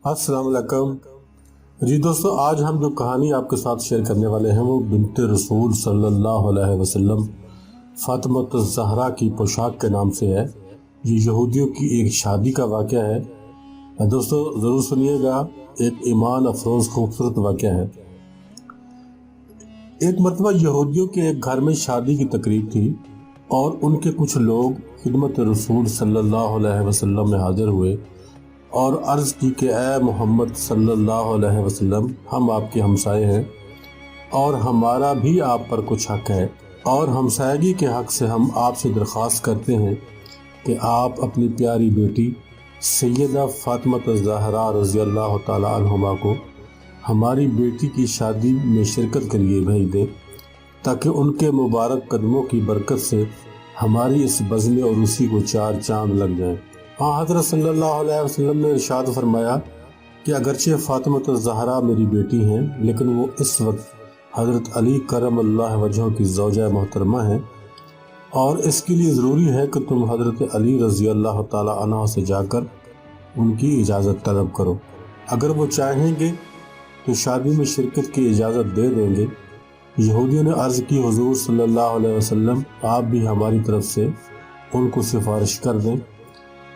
السلام علیکم جی دوستو، آج ہم جو کہانی آپ کے ساتھ شیئر کرنے والے ہیں وہ بنت رسول صلی اللہ علیہ وسلم فاطمہ الزہرا کی پوشاک کے نام سے ہے۔ یہ یہودیوں کی ایک شادی کا واقعہ ہے۔ دوستو ضرور سنیے گا، ایک ایمان افروز خوبصورت واقعہ ہے۔ ایک مرتبہ یہودیوں کے ایک گھر میں شادی کی تقریب تھی اور ان کے کچھ لوگ خدمت رسول صلی اللہ علیہ وسلم میں حاضر ہوئے اور عرض کی کہ اے محمد صلی اللہ علیہ وسلم، ہم آپ کے ہمسائے ہیں اور ہمارا بھی آپ پر کچھ حق ہے، اور ہمسائیگی کے حق سے ہم آپ سے درخواست کرتے ہیں کہ آپ اپنی پیاری بیٹی سیدہ فاطمہ الزہرا رضی اللہ تعالی عنہما کو ہماری بیٹی کی شادی میں شرکت کے لیے بھیج دیں، تاکہ ان کے مبارک قدموں کی برکت سے ہماری اس بزم عروسی کو چار چاند لگ جائیں۔ حضرت صلی اللہ علیہ وسلم نے ارشاد فرمایا کہ اگرچہ فاطمہ الزہرا میری بیٹی ہیں، لیکن وہ اس وقت حضرت علی کرم اللہ وجہہ کی زوجہ محترمہ ہیں، اور اس کے لیے ضروری ہے کہ تم حضرت علی رضی اللہ تعالی عنہ سے جا کر ان کی اجازت طلب کرو۔ اگر وہ چاہیں گے تو شادی میں شرکت کی اجازت دے دیں گے۔ یہودیوں نے عرض کی، حضور صلی اللہ علیہ وسلم، آپ بھی ہماری طرف سے ان کو سفارش کر دیں۔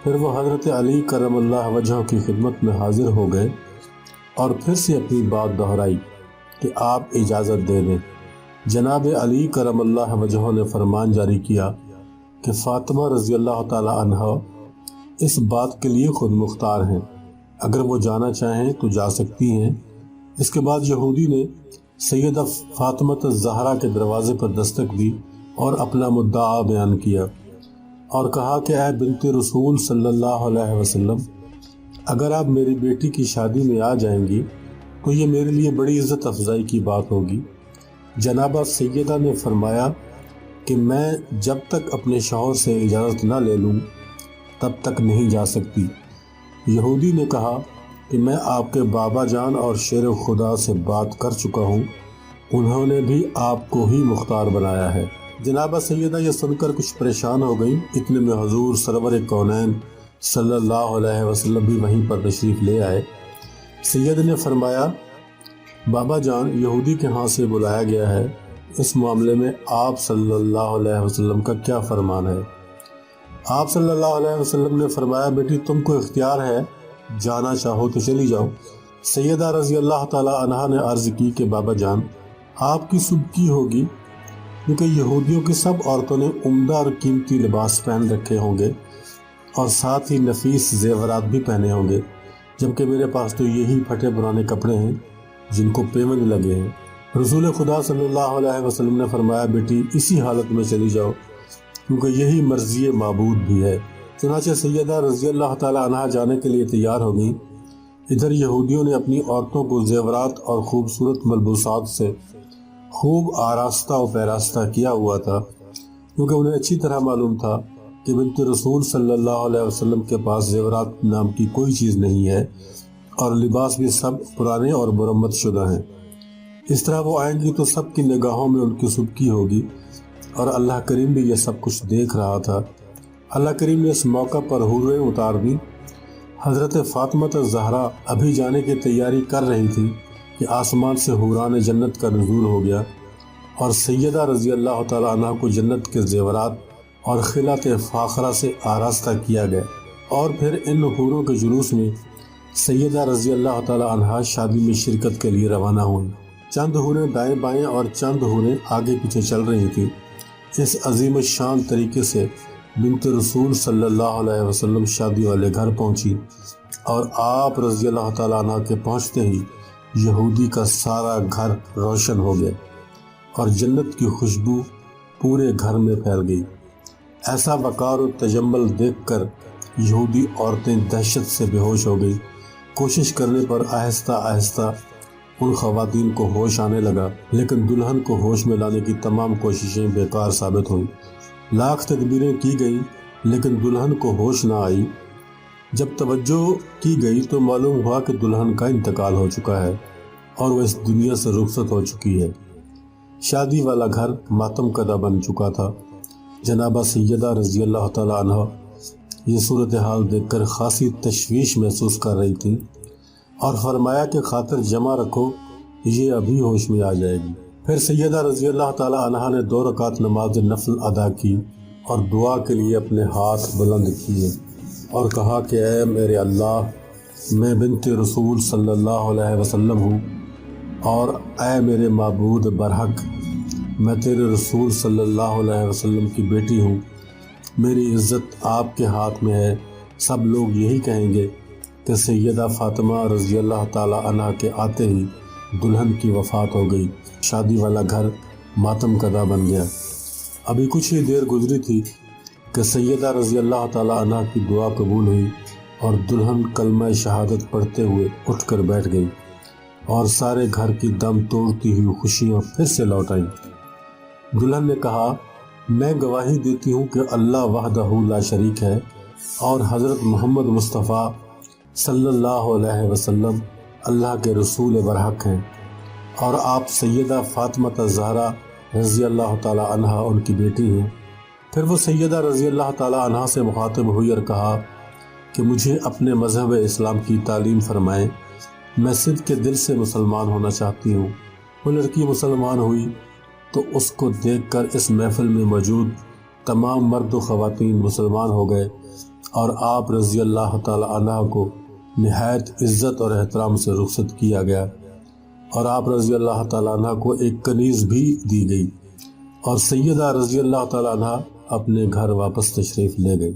پھر وہ حضرت علی کرم اللہ وجہہ کی خدمت میں حاضر ہو گئے اور پھر سے اپنی بات دہرائی کہ آپ اجازت دے دیں۔ جناب علی کرم اللہ وجہہ نے فرمان جاری کیا کہ فاطمہ رضی اللہ تعالی عنہ اس بات کے لیے خود مختار ہیں، اگر وہ جانا چاہیں تو جا سکتی ہیں۔ اس کے بعد یہودی نے سیدہ فاطمہ الزہرا کے دروازے پر دستک دی اور اپنا مدعا بیان کیا اور کہا کہ اے بنت رسول صلی اللہ علیہ وسلم، اگر آپ میری بیٹی کی شادی میں آ جائیں گی تو یہ میرے لیے بڑی عزت افزائی کی بات ہوگی۔ جنابہ سیدہ نے فرمایا کہ میں جب تک اپنے شوہر سے اجازت نہ لے لوں تب تک نہیں جا سکتی۔ یہودی نے کہا کہ میں آپ کے بابا جان اور شیر خدا سے بات کر چکا ہوں، انہوں نے بھی آپ کو ہی مختار بنایا ہے۔ جنابہ سیدہ یہ سن کر کچھ پریشان ہو گئی۔ اتنے میں حضور سرور کونین صلی اللہ علیہ وسلم بھی وہیں پر تشریف لے آئے۔ سید نے فرمایا، بابا جان، یہودی کے ہاں سے بلایا گیا ہے، اس معاملے میں آپ صلی اللہ علیہ وسلم کا کیا فرمان ہے؟ آپ صلی اللہ علیہ وسلم نے فرمایا، بیٹی تم کو اختیار ہے، جانا چاہو تو چلی جاؤ۔ سیدہ رضی اللہ تعالی عنہا نے عرض کی کہ بابا جان، آپ کی سبکی ہوگی، کیونکہ یہودیوں کی سب عورتوں نے عمدہ اور قیمتی لباس پہن رکھے ہوں گے اور ساتھ ہی نفیس زیورات بھی پہنے ہوں گے، جبکہ میرے پاس تو یہی پھٹے پرانے کپڑے ہیں جن کو پیوند لگے ہیں۔ رسول خدا صلی اللہ علیہ وسلم نے فرمایا، بیٹی اسی حالت میں چلی جاؤ، کیونکہ یہی مرضی معبود بھی ہے۔ چنانچہ سیدہ رضی اللہ تعالی عنہا جانے کے لیے تیار ہو گئی۔ ادھر یہودیوں نے اپنی عورتوں کو زیورات اور خوبصورت ملبوسات سے خوب آراستہ و پیراستہ کیا ہوا تھا، کیونکہ انہیں اچھی طرح معلوم تھا کہ بنت رسول صلی اللہ علیہ وسلم کے پاس زیورات نام کی کوئی چیز نہیں ہے اور لباس بھی سب پرانے اور مرمت شدہ ہیں۔ اس طرح وہ آئیں گی تو سب کی نگاہوں میں ان کی سبکی ہوگی، اور اللہ کریم بھی یہ سب کچھ دیکھ رہا تھا۔ اللہ کریم نے اس موقع پر حوریں اتار دی۔ حضرت فاطمہ الزہرا ابھی جانے کی تیاری کر رہی تھی کہ آسمان سے حوران جنت کا نزول ہو گیا اور سیدہ رضی اللہ تعالی عنہ کو جنت کے زیورات اور خلعت فاخرہ سے آراستہ کیا گیا، اور پھر ان حوروں کے جلوس میں سیدہ رضی اللہ تعالی عنہ شادی میں شرکت کے لیے روانہ ہوئی۔ چند حوریں دائیں بائیں اور چند حوریں آگے پیچھے چل رہی تھیں۔ اس عظیم الشان طریقے سے بنت رسول صلی اللہ علیہ وسلم شادی والے گھر پہنچی، اور آپ رضی اللہ تعالیٰ عنہ کے پہنچتے ہی یہودی کا سارا گھر روشن ہو گیا اور جنت کی خوشبو پورے گھر میں پھیل گئی۔ ایسا وقار و تجمل دیکھ کر یہودی عورتیں دہشت سے بے ہوش ہو گئی۔ کوشش کرنے پر آہستہ آہستہ ان خواتین کو ہوش آنے لگا، لیکن دلہن کو ہوش میں لانے کی تمام کوششیں بیکار ثابت ہوئیں۔ لاکھ تدبیریں کی گئیں لیکن دلہن کو ہوش نہ آئی۔ جب توجہ کی گئی تو معلوم ہوا کہ دلہن کا انتقال ہو چکا ہے اور وہ اس دنیا سے رخصت ہو چکی ہے۔ شادی والا گھر ماتم کدہ بن چکا تھا۔ جنابہ سیدہ رضی اللہ تعالی عنہ یہ صورتحال دیکھ کر خاصی تشویش محسوس کر رہی تھی۔ اور فرمایا کہ خاطر جمع رکھو، یہ ابھی ہوش میں آ جائے گی۔ پھر سیدہ رضی اللہ تعالی عنہا نے 2 رکعت نماز نفل ادا کی اور دعا کے لیے اپنے ہاتھ بلند کیے اور کہا کہ اے میرے اللہ، میں بنت رسول صلی اللہ علیہ وسلم ہوں، اور اے میرے معبود برحق، میں تیرے رسول صلی اللہ علیہ وسلم کی بیٹی ہوں، میری عزت آپ کے ہاتھ میں ہے۔ سب لوگ یہی کہیں گے کہ سیدہ فاطمہ رضی اللہ تعالی عنہ کے آتے ہی دلہن کی وفات ہو گئی، شادی والا گھر ماتم کدا بن گیا۔ ابھی کچھ ہی دیر گزری تھی کہ سیدہ رضی اللہ تعالی عنہ کی دعا قبول ہوئی اور دلہن کلمہ شہادت پڑھتے ہوئے اٹھ کر بیٹھ گئی اور سارے گھر کی دم توڑتی ہوئی خوشیاں پھر سے لوٹ آئیں۔ دلہن نے کہا، میں گواہی دیتی ہوں کہ اللہ وحدہ لا شریک ہے اور حضرت محمد مصطفیٰ صلی اللہ علیہ وسلم اللہ کے رسول برحق ہیں، اور آپ سیدہ فاطمہ زہرا رضی اللہ تعالی عنہ ان کی بیٹی ہیں۔ پھر وہ سیدہ رضی اللہ تعالی عنہ سے مخاطب ہوئی اور کہا کہ مجھے اپنے مذہب اسلام کی تعلیم فرمائیں، میں صدق کے دل سے مسلمان ہونا چاہتی ہوں۔ وہ لڑکی مسلمان ہوئی تو اس کو دیکھ کر اس محفل میں موجود تمام مرد و خواتین مسلمان ہو گئے، اور آپ رضی اللہ تعالی عنہ کو نہایت عزت اور احترام سے رخصت کیا گیا، اور آپ رضی اللہ تعالی عنہ کو ایک کنیز بھی دی گئی، اور سیدہ رضی اللہ تعالی عنہ اپنے گھر واپس تشریف لے گئی۔